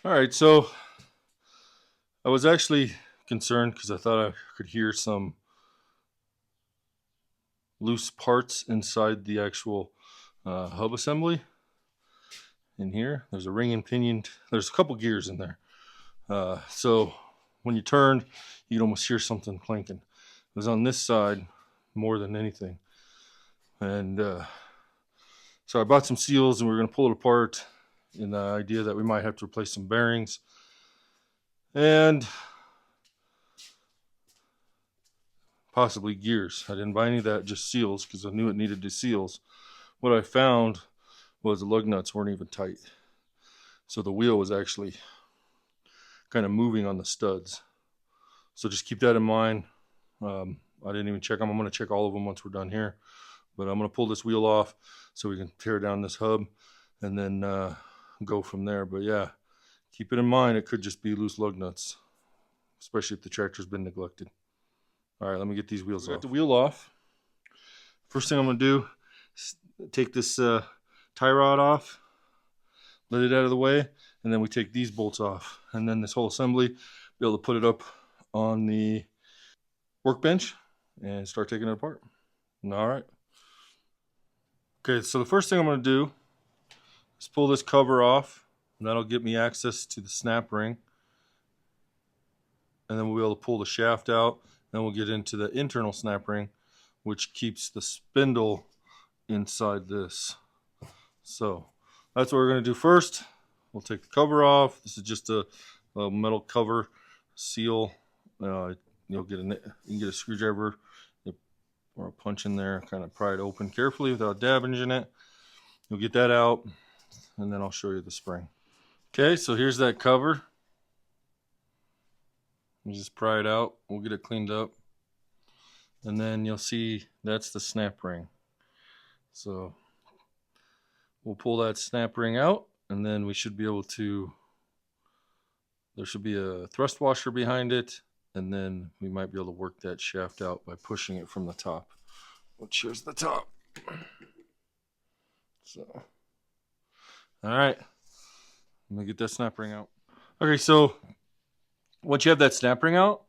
All right, so I was actually concerned because I thought I could hear some loose parts inside the actual hub assembly. In here, there's a ring and pinion. There's a couple gears in there. So when you turned, you'd almost hear something clanking. It was on this side more than anything. And so I bought some seals and we were going to pull it apart in the idea that we might have to replace some bearings. And possibly gears. I didn't buy any of that, just seals, because I knew it needed the seals. What I found was the lug nuts weren't even tight. So the wheel was actually kind of moving on the studs. So just keep that in mind. I didn't even check them. I'm going to check all of them once we're done here. But I'm going to pull this wheel off so we can tear down this hub and then go from there. But yeah, keep it in mind. It could just be loose lug nuts, especially if the tractor's been neglected. All right, let me get these wheels off. Got the wheel off. First thing I'm going to do is take this tie rod off, let it out of the way, and then we take these bolts off. And then this whole assembly, be able to put it up on the workbench and start taking it apart. All right. Okay, so the first thing I'm going to do is pull this cover off, and that'll get me access to the snap ring. And then we'll be able to pull the shaft out. Then we'll get into the internal snap ring, which keeps the spindle inside this. So that's what we're going to do first. We'll take the cover off. This is just a metal cover seal. You can get a screwdriver or a punch in there, kind of pry it open carefully without damaging it. You'll get that out, and then I'll show you the spring. Okay, so here's that cover. You just pry it out. We'll get it cleaned up. And then you'll see that's the snap ring. So we'll pull that snap ring out, and then we should be able to, there should be a thrust washer behind it, and then we might be able to work that shaft out by pushing it from the top. Which here's the top. So, all right. Let me get that snap ring out. Okay, so once you have that snap ring out,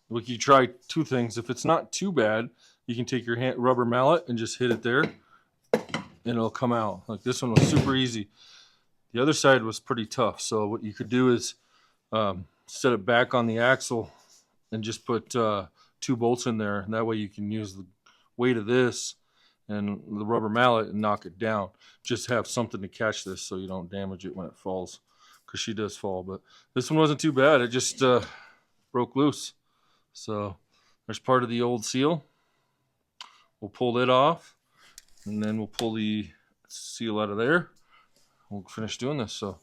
you can try two things. If it's not too bad, you can take your rubber mallet and just hit it there, and it'll come out. Like this one was super easy. The other side was pretty tough. So what you could do is set it back on the axle and just put 2 bolts in there. And that way you can use the weight of this and the rubber mallet and knock it down. Just have something to catch this so you don't damage it when it falls, because she does fall. But this one wasn't too bad. It just broke loose. So there's part of the old seal. We'll pull it off, and then we'll pull the seal out of there. We'll finish doing this. So,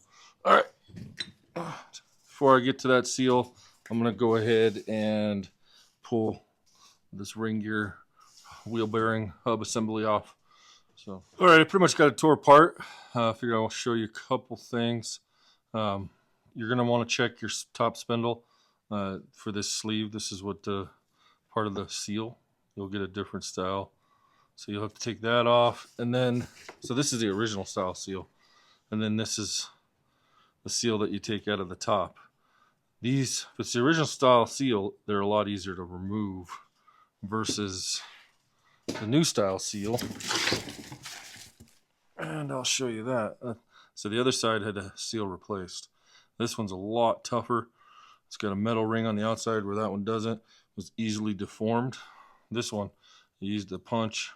all right. Before I get to that seal, I'm going to go ahead and pull this ring gear wheel bearing hub assembly off. So, all right, I pretty much got it tore apart. I figure I'll show you a couple things. You're going to want to check your top spindle for this sleeve. This is what part of the seal. You'll get a different style. So you'll have to take that off. And then, so this is the original style seal. And then this is the seal that you take out of the top. These, if it's the original style seal, they're a lot easier to remove versus the new style seal. And I'll show you that. So the other side had a seal replaced. This one's a lot tougher. It's got a metal ring on the outside where that one doesn't. It was easily deformed. This one, you used a punch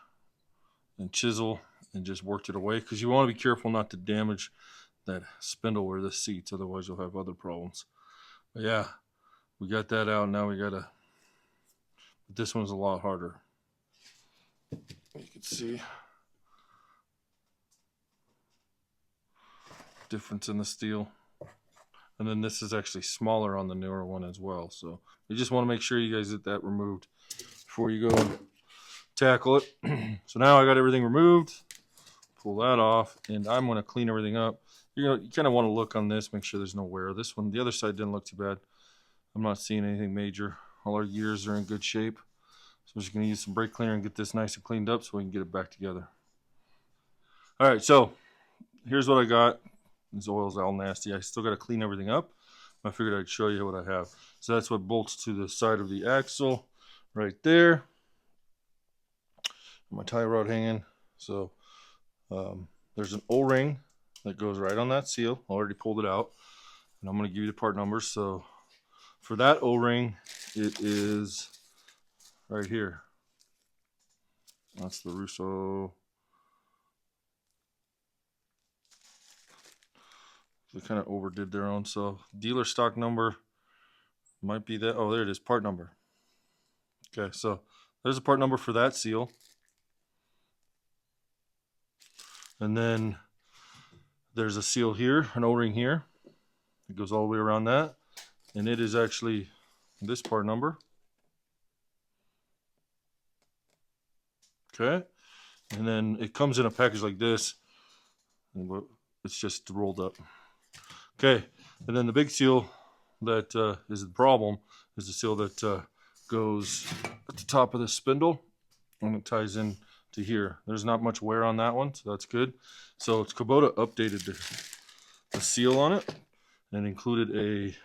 and chisel and just worked it away, because you want to be careful not to damage that spindle where this seats, otherwise you'll have other problems. But yeah, we got that out. Now we gotta, but this one's a lot harder. You can see difference in the steel. And then this is actually smaller on the newer one as well. So you just want to make sure you guys get that removed before you go and tackle it. So now I got everything removed. Pull that off, and I'm going to clean everything up. You kind of want to look on this, make sure there's no wear. This one, the other side didn't look too bad. I'm not seeing anything major. All our gears are in good shape. So I'm just going to use some brake cleaner and get this nice and cleaned up so we can get it back together. All right, so here's what I got. This oil's all nasty. I still got to clean everything up. I figured I'd show you what I have. So that's what bolts to the side of the axle right there. My tie rod hanging. So there's an O-ring that goes right on that seal. I already pulled it out. And I'm going to give you the part numbers. So for that O-ring, it is right here. That's the Russo. They kind of overdid their own. So dealer stock number might be that. Oh, there it is. Part number. Okay, so there's a part number for that seal. And then there's a seal here, an O-ring here. It goes all the way around that. And it is actually this part number. Okay. And then it comes in a package like this. And it's just rolled up. Okay. And then the big seal that is the problem is the seal that goes at the top of the spindle. And it ties in to here. There's not much wear on that one, so that's good. So it's Kubota updated the seal on it and included a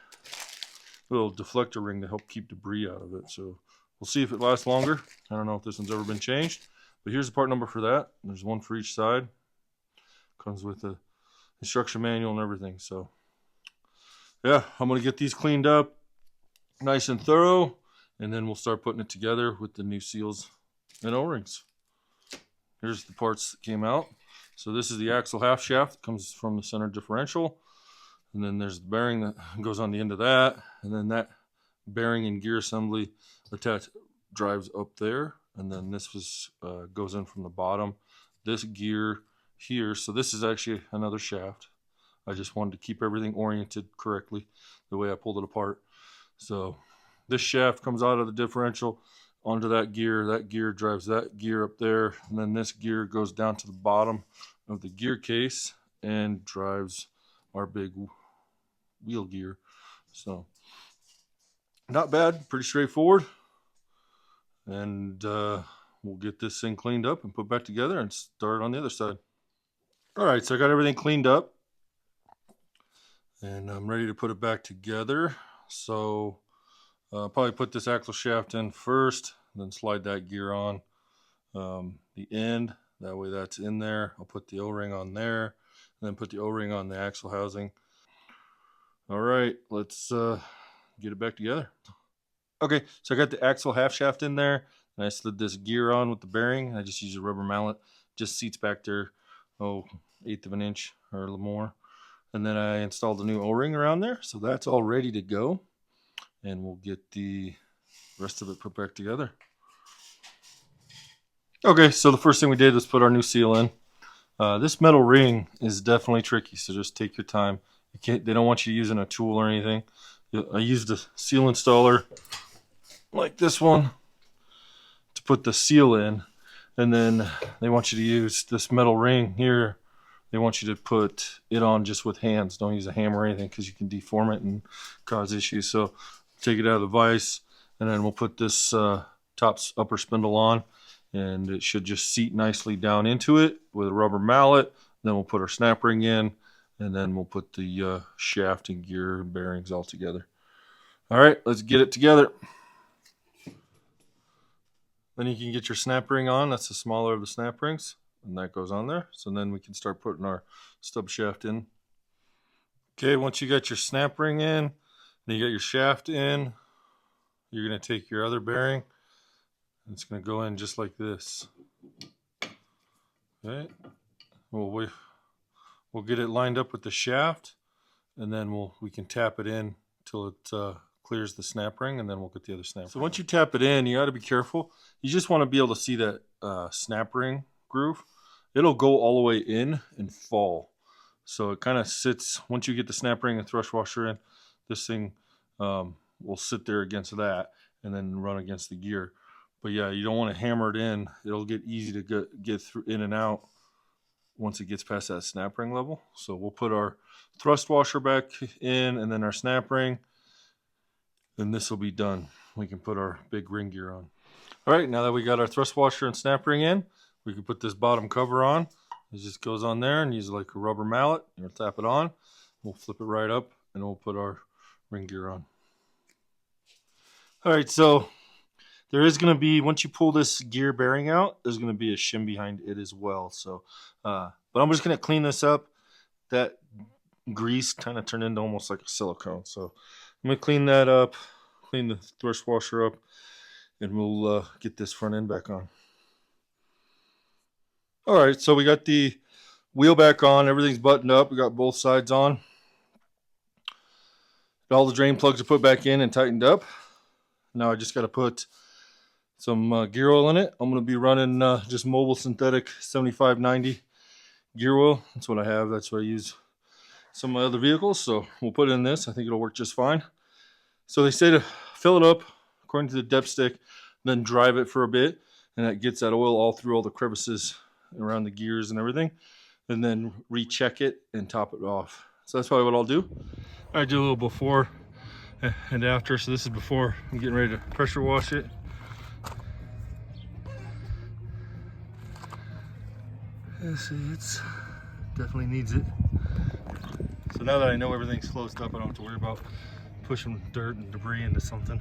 little deflector ring to help keep debris out of it. So we'll see if it lasts longer. I don't know if this one's ever been changed, but here's the part number for that. There's one for each side. Comes with the instruction manual and everything. So yeah, I'm gonna get these cleaned up nice and thorough, and then we'll start putting it together with the new seals and O-rings. Here's the parts that came out. So this is the axle half shaft that comes from the center differential. And then there's the bearing that goes on the end of that. And then that bearing and gear assembly attached drives up there. And then this goes in from the bottom. This gear here. So this is actually another shaft. I just wanted to keep everything oriented correctly the way I pulled it apart. So this shaft comes out of the differential onto that gear drives that gear up there, and then this gear goes down to the bottom of the gear case and drives our big wheel gear. So not bad, pretty straightforward. And we'll get this thing cleaned up and put back together and start on the other side. All right, so I got everything cleaned up and I'm ready to put it back together. So probably put this axle shaft in first, then slide that gear on the end. That way that's in there. I'll put the O-ring on there, and then put the O-ring on the axle housing. All right, let's get it back together. Okay, so I got the axle half shaft in there, and I slid this gear on with the bearing. I just used a rubber mallet, just seats back there, 1/8 of an inch or a little more. And then I installed a new O-ring around there, so that's all ready to go. And we'll get the rest of it put back together. Okay, so the first thing we did was put our new seal in. This metal ring is definitely tricky, so just take your time. They don't want you using a tool or anything. I used a seal installer like this one to put the seal in, and then they want you to use this metal ring here. They want you to put it on just with hands. Don't use a hammer or anything because you can deform it and cause issues. So take it out of the vise, and then we'll put this upper spindle on, and it should just seat nicely down into it with a rubber mallet. Then we'll put our snap ring in, and then we'll put the shaft and gear and bearings all together. All right, let's get it together. Then you can get your snap ring on. That's the smaller of the snap rings, and that goes on there. So then we can start putting our stub shaft in. Okay, once you got your snap ring in, then you got your shaft in, you're going to take your other bearing, and it's going to go in just like this. Okay, we'll get it lined up with the shaft, and then we can tap it in till it clears the snap ring, and then we'll get the other snap ring. So once you tap it in, you got to be careful. You just want to be able to see that snap ring groove. It'll go all the way in and fall. So it kind of sits, once you get the snap ring and thrust washer in, this thing will sit there against that and then run against the gear. But yeah, you don't want to hammer it in. It'll get easy to get through in and out once it gets past that snap ring level. So we'll put our thrust washer back in and then our snap ring, and this will be done. We can put our big ring gear on. All right, now that we got our thrust washer and snap ring in, we can put this bottom cover on, It just goes on there and use like a rubber mallet. You'll tap it on. We'll flip it right up and we'll put our ring gear on. All right, so there is going to be, once you pull this gear bearing out, there's going to be a shim behind it as well. So, but I'm just going to clean this up. That grease kind of turned into almost like a silicone. So I'm going to clean that up, clean the thrust washer up, and we'll get this front end back on. All right, so we got the wheel back on. Everything's buttoned up. We got both sides on. All the drain plugs are put back in and tightened up. Now I just got to put some gear oil in it. I'm going to be running just Mobile Synthetic 7590 gear oil. That's what I have. That's what I use some of my other vehicles. So we'll put it in this. I think it'll work just fine. So they say to fill it up according to the depth stick, then drive it for a bit, and that gets that oil all through all the crevices around the gears and everything, and then recheck it and top it off. So that's probably what I'll do. I do a little before and after. So this is before. I'm getting ready to pressure wash it. See, it's definitely needs it. So now that I know everything's closed up, I don't have to worry about pushing dirt and debris into something.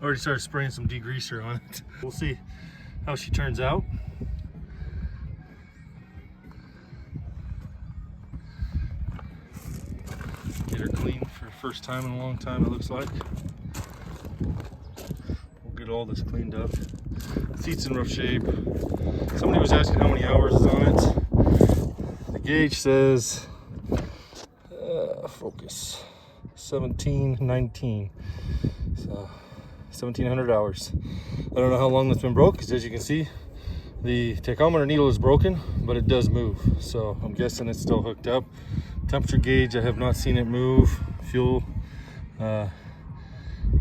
Already started spraying some degreaser on it. We'll see how she turns out. Get her clean for the first time in a long time, it looks like. We'll get all this cleaned up. The seat's in rough shape. Somebody was asking how many hours is on it. The gauge says, focus, 1719. So 1,700 hours. I don't know how long that's been broke, because as you can see, the tachometer needle is broken, but it does move. So I'm guessing it's still hooked up. Temperature gauge, I have not seen it move. Fuel, I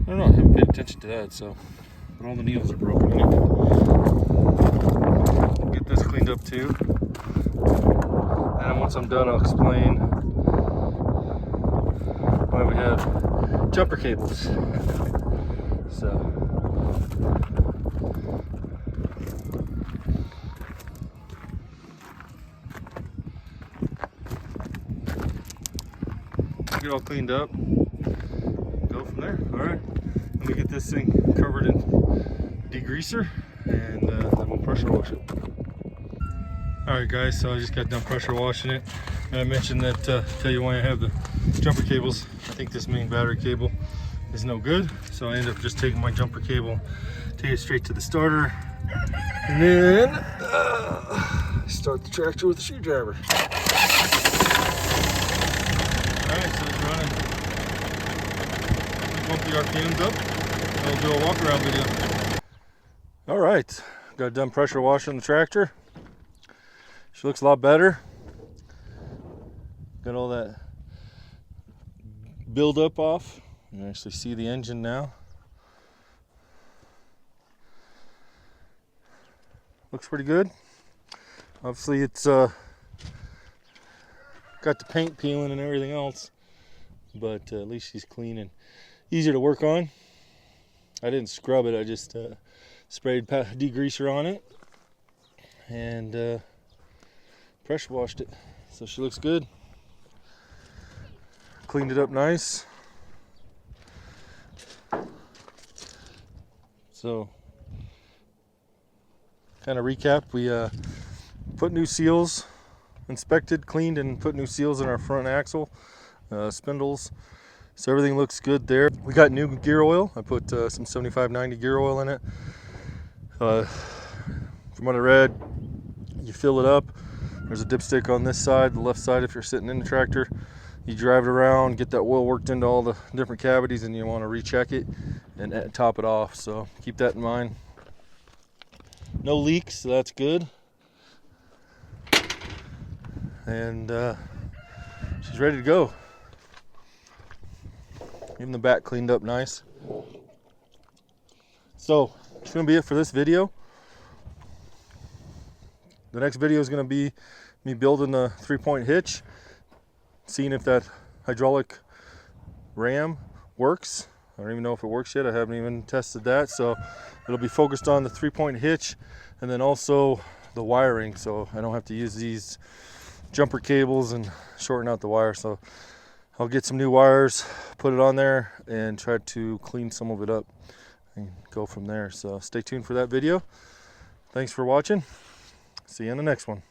don't know, I haven't paid attention to that. So, but all the needles are broken in it. We'll get this cleaned up too. And once I'm done, I'll explain why we have jumper cables. So get it all cleaned up, go from there. All right, let me get this thing covered in degreaser, and then we'll pressure wash it. All right guys, so I just got done pressure washing it, and I mentioned that tell you why I have the jumper cables. I think this main battery cable is no good, so I end up just taking my jumper cable, take it straight to the starter, and then start the tractor with a screwdriver. Alright, so it's running. Bump the RPMs up, and we'll do a walk around video. Alright, got done pressure washing the tractor. She looks a lot better. Got all that buildup off. You can actually see the engine now. Looks pretty good. Obviously it's got the paint peeling and everything else, but at least she's clean and easier to work on. I didn't scrub it, I just sprayed degreaser on it and pressure washed it. So she looks good. Cleaned it up nice. So, kind of recap, we put new seals, inspected, cleaned, and put new seals in our front axle, spindles. So everything looks good there. We got new gear oil. I put some 7590 gear oil in it. From what I read, you fill it up. There's a dipstick on this side, the left side if you're sitting in the tractor. You drive it around, get that oil worked into all the different cavities, and you want to recheck it and top it off. So keep that in mind. No leaks, so that's good. And she's ready to go. Even the back cleaned up nice. So it's going to be it for this video. The next video is going to be me building the 3-point hitch, seeing if that hydraulic ram works. I don't even know if it works yet. I haven't even tested that. So it'll be focused on the 3-point hitch and then also the wiring, so I don't have to use these jumper cables and shorten out the wire. So I'll get some new wires, put it on there, and try to clean some of it up and go from there. So stay tuned for that video. Thanks for watching. See you in the next one.